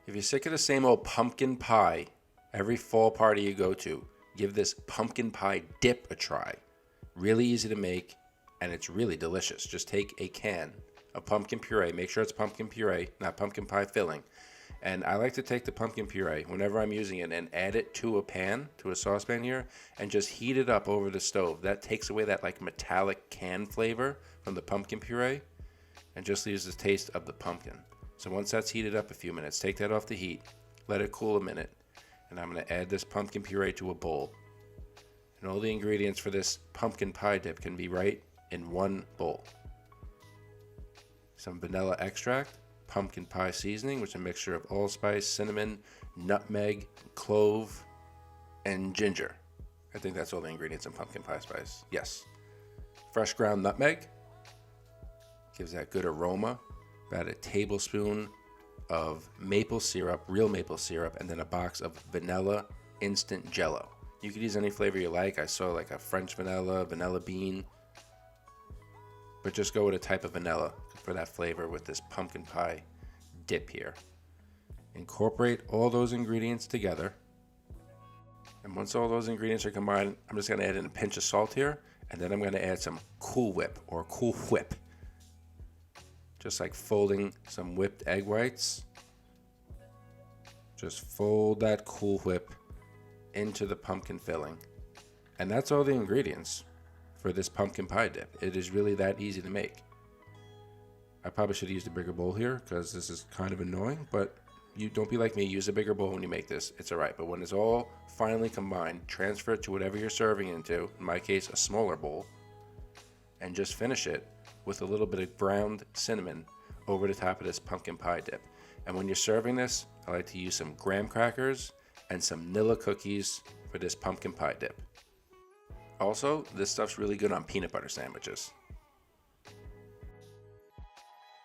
If you're sick of the same old pumpkin pie, every fall party you go to, give this pumpkin pie dip a try. Really easy to make, and it's really delicious. Just take a can of pumpkin puree. Make sure it's pumpkin puree, not pumpkin pie filling. And I like to take the pumpkin puree whenever I'm using it and add it to a pan, to a saucepan here, and just heat it up over the stove. That takes away that like metallic can flavor from the pumpkin puree and just leaves the taste of the pumpkin. So once that's heated up a few minutes, take that off the heat, let it cool a minute, and I'm going to add this pumpkin puree to a bowl. And all the ingredients for this pumpkin pie dip can be right in one bowl. Some vanilla extract, pumpkin pie seasoning, which is a mixture of allspice, cinnamon, nutmeg, clove, and ginger. I think that's all the ingredients in pumpkin pie spice. Yes. Fresh ground nutmeg gives that good aroma. About a tablespoon of maple syrup, real maple syrup, and then a box of vanilla instant jello. You could use any flavor you like. I saw like a French vanilla, vanilla bean, but just go with a type of vanilla for that flavor with this pumpkin pie dip here. Incorporate all those ingredients together. And once all those ingredients are combined, I'm just going to add in a pinch of salt here, and then I'm going to add some Cool Whip or Cool Whip. Just like folding some whipped egg whites. Just fold that Cool Whip into the pumpkin filling. And that's all the ingredients for this pumpkin pie dip. It is really that easy to make. I probably should have used a bigger bowl here because this is kind of annoying, but you don't be like me, use a bigger bowl when you make this. It's alright, but when it's all finally combined, transfer it to whatever you're serving into, in my case, a smaller bowl, and just finish it with a little bit of ground cinnamon over the top of this pumpkin pie dip. And when you're serving this, I like to use some graham crackers and some Nilla cookies for this pumpkin pie dip. Also, this stuff's really good on peanut butter sandwiches.